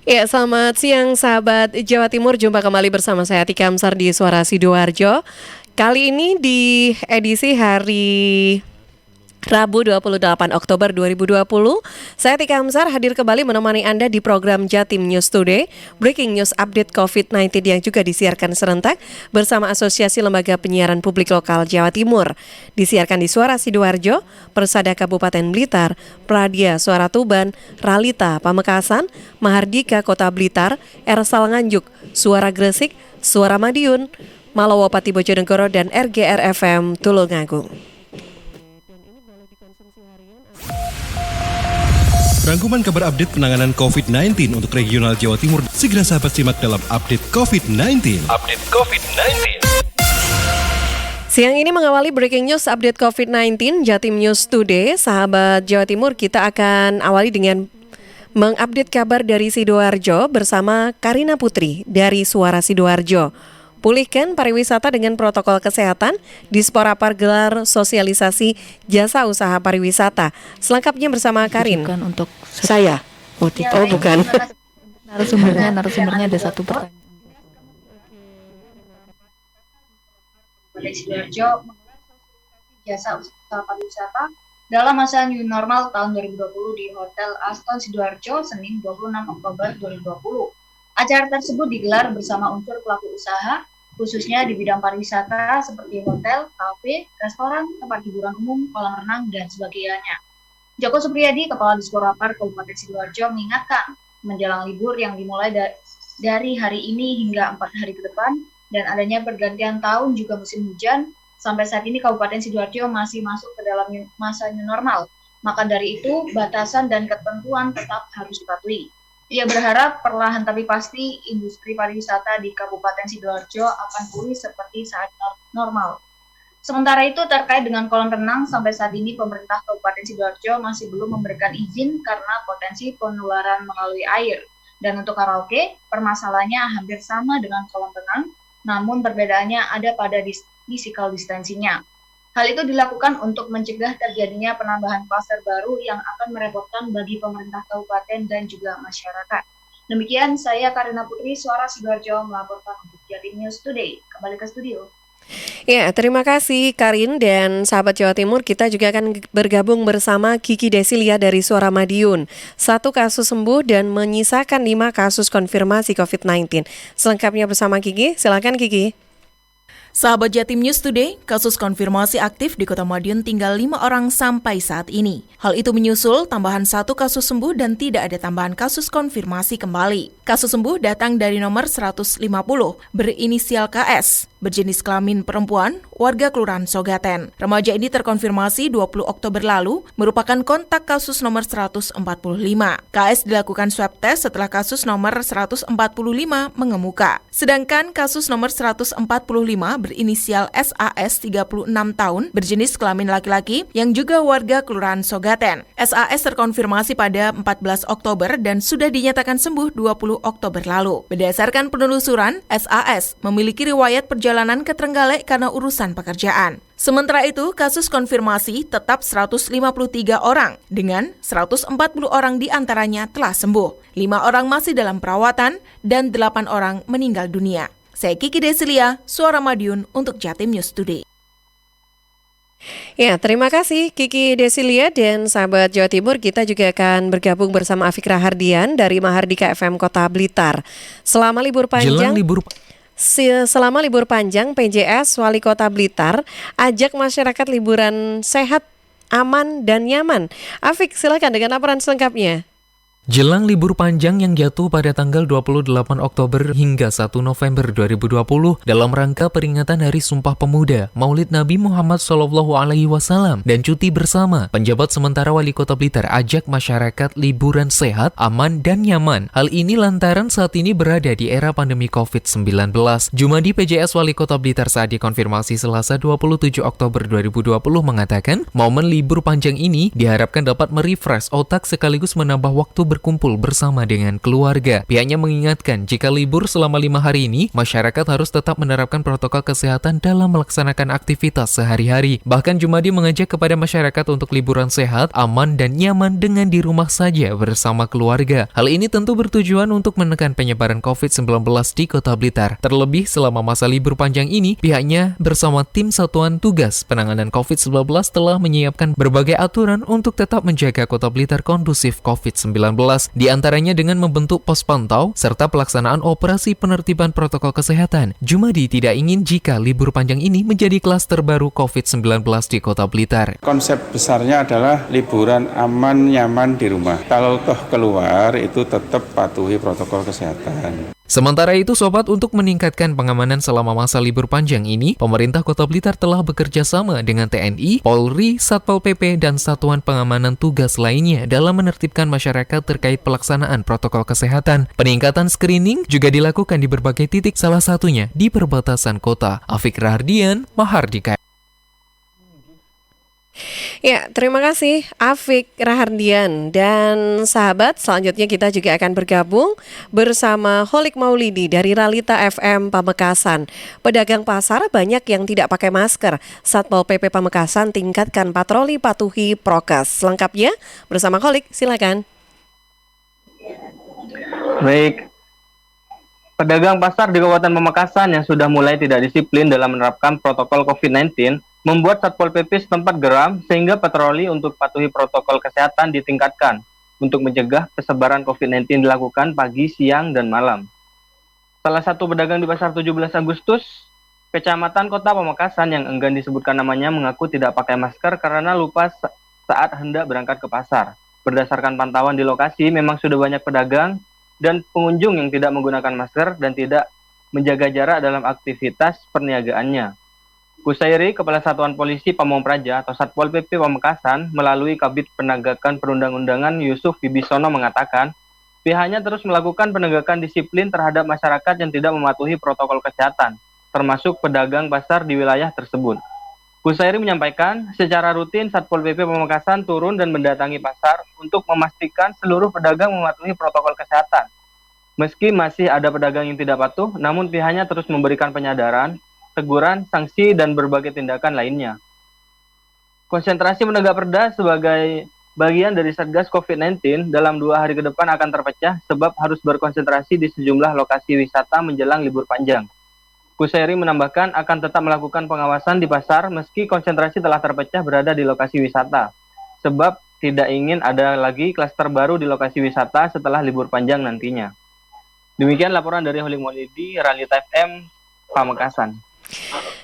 Ya, selamat siang sahabat Jawa Timur. Jumpa kembali bersama saya Tika Amsar di Suara Sidoarjo. Kali ini di edisi hari Rabu 28 Oktober 2020, saya Tika Amsar hadir kembali menemani Anda di program Jatim News Today, Breaking News Update COVID-19 yang juga disiarkan serentak bersama Asosiasi Lembaga Penyiaran Publik Lokal Jawa Timur. Disiarkan di Suara Sidoarjo, Persada Kabupaten Blitar, Pradia Suara Tuban, Ralita Pamekasan, Mahardika Kota Blitar, Ersal Nganjuk, Suara Gresik, Suara Madiun, Malawapati Bojonegoro, dan RGR FM Tulungagung. Rangkuman kabar update penanganan COVID-19 untuk regional Jawa Timur segera sahabat simak dalam Update COVID-19. Siang ini mengawali Breaking News Update COVID-19 Jatim News Today. Sahabat Jawa Timur, kita akan awali dengan mengupdate kabar dari Sidoarjo bersama Karina Putri dari Suara Sidoarjo. Pulihkan pariwisata dengan protokol kesehatan, Disporapar gelar sosialisasi jasa usaha pariwisata. Selengkapnya bersama Karin. Bukan untuk Saya? Bukan. narasumbernya ada satu pertanyaan. Sidoarjo menggelar sosialisasi jasa usaha pariwisata dalam masa new normal tahun 2020 di Hotel Aston Sidoarjo, Senin 26 Oktober 2020. Acara tersebut digelar bersama unsur pelaku usaha, khususnya di bidang pariwisata seperti hotel, kafe, restoran, tempat hiburan umum, kolam renang, dan sebagainya. Joko Supriyadi, Kepala Disporapar Kabupaten Sidoarjo, mengingatkan menjelang libur yang dimulai dari hari ini hingga 4 hari ke depan dan adanya pergantian tahun juga musim hujan, sampai saat ini Kabupaten Sidoarjo masih masuk ke dalam masa new normal. Maka dari itu, batasan dan ketentuan tetap harus dipatuhi. Ia berharap perlahan tapi pasti industri pariwisata di Kabupaten Sidoarjo akan pulih seperti saat normal. Sementara itu terkait dengan kolam renang, sampai saat ini pemerintah Kabupaten Sidoarjo masih belum memberikan izin karena potensi penularan melalui air. Dan untuk karaoke, permasalahannya hampir sama dengan kolam renang, namun perbedaannya ada pada physical distancing-nya. Hal itu dilakukan untuk mencegah terjadinya penambahan klaster baru yang akan merepotkan bagi pemerintah kabupaten dan juga masyarakat. Demikian saya Karina Putri, Suara Sidoarjo melaporkan untuk Jatim News Today. Kembali ke studio. Ya, terima kasih Karin dan sahabat Jawa Timur. Kita juga akan bergabung bersama Kiki Desilia dari Suara Madiun. 1 kasus sembuh dan menyisakan 5 kasus konfirmasi COVID-19. Selengkapnya bersama Kiki. Silakan Kiki. Sahabat Jatim News Today, kasus konfirmasi aktif di Kota Madiun tinggal 5 orang sampai saat ini. Hal itu menyusul tambahan 1 kasus sembuh dan tidak ada tambahan kasus konfirmasi kembali. Kasus sembuh datang dari nomor 150, berinisial KS, berjenis kelamin perempuan, warga Kelurahan Sogaten. Remaja ini terkonfirmasi 20 Oktober lalu, merupakan kontak kasus nomor 145. KS dilakukan swab test setelah kasus nomor 145 mengemuka. Sedangkan kasus nomor 145 berinisial SAS 36 tahun, berjenis kelamin laki-laki, yang juga warga Kelurahan Sogaten. SAS terkonfirmasi pada 14 Oktober dan sudah dinyatakan sembuh 20 Oktober lalu. Berdasarkan penelusuran, SAS memiliki riwayat perjalanan ke Trenggalek karena urusan pekerjaan. Sementara itu, kasus konfirmasi tetap 153 orang, dengan 140 orang diantaranya telah sembuh. 5 orang masih dalam perawatan, dan 8 orang meninggal dunia. Saya Kiki Desilia, Suara Madiun untuk Jatim News Today. Ya, terima kasih Kiki Desilia dan sahabat Jawa Timur. Kita juga akan bergabung bersama Afikra Hardian dari Mahardika FM Kota Blitar. Selama libur panjang PJS Wali Kota Blitar ajak masyarakat liburan sehat, aman, dan nyaman. Afik, silakan dengan laporan selengkapnya. Jelang libur panjang yang jatuh pada tanggal 28 Oktober hingga 1 November 2020 dalam rangka peringatan Hari Sumpah Pemuda, Maulid Nabi Muhammad SAW dan cuti bersama, penjabat sementara Wali Kota Blitar ajak masyarakat liburan sehat, aman, dan nyaman. Hal ini lantaran saat ini berada di era pandemi COVID-19. Jumadi PJS Wali Kota Blitar saat dikonfirmasi Selasa 27 Oktober 2020 mengatakan, momen libur panjang ini diharapkan dapat merefresh otak sekaligus menambah waktu berkumpul bersama dengan keluarga. Pihaknya mengingatkan jika libur selama 5 hari ini, masyarakat harus tetap menerapkan protokol kesehatan dalam melaksanakan aktivitas sehari-hari. Bahkan Jumadi mengajak kepada masyarakat untuk liburan sehat, aman, dan nyaman dengan di rumah saja bersama keluarga. Hal ini tentu bertujuan untuk menekan penyebaran COVID-19 di Kota Blitar. Terlebih selama masa libur panjang ini, pihaknya bersama tim Satuan Tugas Penanganan COVID-19 telah menyiapkan berbagai aturan untuk tetap menjaga Kota Blitar kondusif COVID-19, di antaranya dengan membentuk pos pantau serta pelaksanaan operasi penertiban protokol kesehatan. Jumadi tidak ingin jika libur panjang ini menjadi klaster baru COVID-19 di Kota Blitar. Konsep besarnya adalah liburan aman, nyaman di rumah. Kalau toh keluar itu tetap patuhi protokol kesehatan. Sementara itu, Sobat, untuk meningkatkan pengamanan selama masa libur panjang ini, pemerintah Kota Blitar telah bekerja sama dengan TNI, Polri, Satpol PP, dan Satuan Pengamanan Tugas lainnya dalam menertibkan masyarakat terkait pelaksanaan protokol kesehatan. Peningkatan screening juga dilakukan di berbagai titik, salah satunya di perbatasan kota. Afik Rahardian, Mahardika. Ya, terima kasih Afik Rahardian. Dan sahabat, selanjutnya kita juga akan bergabung bersama Holik Maulidi dari Ralita FM Pamekasan. Pedagang pasar banyak yang tidak pakai masker. Satpol PP Pamekasan tingkatkan patroli patuhi prokes. Selengkapnya bersama Holik, silakan. Baik. Pedagang pasar di Kabupaten Pamekasan yang sudah mulai tidak disiplin dalam menerapkan protokol COVID-19 membuat Satpol PP setempat geram sehingga patroli untuk patuhi protokol kesehatan ditingkatkan untuk mencegah persebaran COVID-19 dilakukan pagi, siang, dan malam. Salah satu pedagang di Pasar 17 Agustus, Kecamatan Kota Pamekasan yang enggan disebutkan namanya mengaku tidak pakai masker karena lupa saat hendak berangkat ke pasar. Berdasarkan pantauan di lokasi, memang sudah banyak pedagang dan pengunjung yang tidak menggunakan masker dan tidak menjaga jarak dalam aktivitas perniagaannya. Kusairi, Kepala Satuan Polisi Pamong Praja atau Satpol PP Pamekasan melalui Kabid Penegakan Perundang-undangan Yusuf Bibisono mengatakan, pihaknya terus melakukan penegakan disiplin terhadap masyarakat yang tidak mematuhi protokol kesehatan, termasuk pedagang pasar di wilayah tersebut. Kusairi menyampaikan, secara rutin Satpol PP Pamekasan turun dan mendatangi pasar untuk memastikan seluruh pedagang mematuhi protokol kesehatan. Meski masih ada pedagang yang tidak patuh, namun pihaknya terus memberikan penyadaran, teguran, sanksi, dan berbagai tindakan lainnya. Konsentrasi menegak perda sebagai bagian dari Satgas COVID-19 dalam 2 hari ke depan akan terpecah sebab harus berkonsentrasi di sejumlah lokasi wisata menjelang libur panjang. Kusairi menambahkan akan tetap melakukan pengawasan di pasar meski konsentrasi telah terpecah berada di lokasi wisata, sebab tidak ingin ada lagi klaster baru di lokasi wisata setelah libur panjang nantinya. Demikian laporan dari Holik Maulidi, Ralita FM, Pamekasan.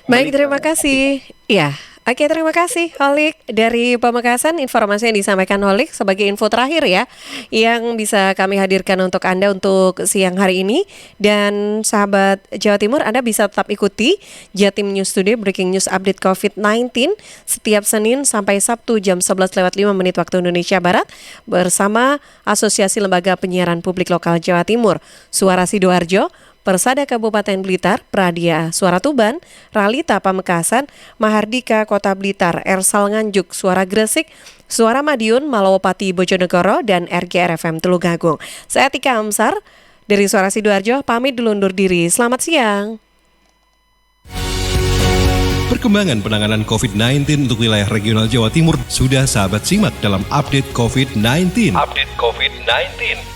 Baik, terima kasih. Ya, oke, terima kasih Holik dari Pamekasan. Informasi yang disampaikan Holik sebagai info terakhir ya, yang bisa kami hadirkan untuk Anda untuk siang hari ini. Dan sahabat Jawa Timur, Anda bisa tetap ikuti Jatim News Today Breaking News Update COVID-19 setiap Senin sampai Sabtu jam 11:05 waktu Indonesia Barat bersama Asosiasi Lembaga Penyiaran Publik Lokal Jawa Timur, Suara Sidoarjo, Persada Kabupaten Blitar, Pradia Suara Tuban, Ralita Pamekasan, Mahardika Kota Blitar, Ersal Nganjuk Suara Gresik, Suara Madiun Malawapati Bojonegoro, dan RGR FM Tulungagung. Saya Tika Amsar dari Suara Sidoarjo pamit dulu undur diri. Selamat siang. Perkembangan penanganan COVID-19 untuk wilayah regional Jawa Timur sudah sahabat simak dalam update COVID-19.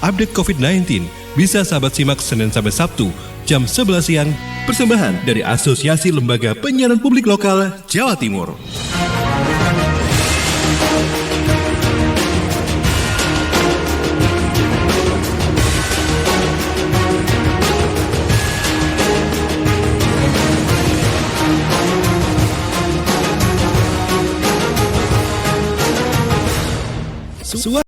Update COVID-19 bisa sahabat simak Senin sampai Sabtu jam 11 siang. Persembahan dari Asosiasi Lembaga Penyiaran Publik Lokal Jawa Timur.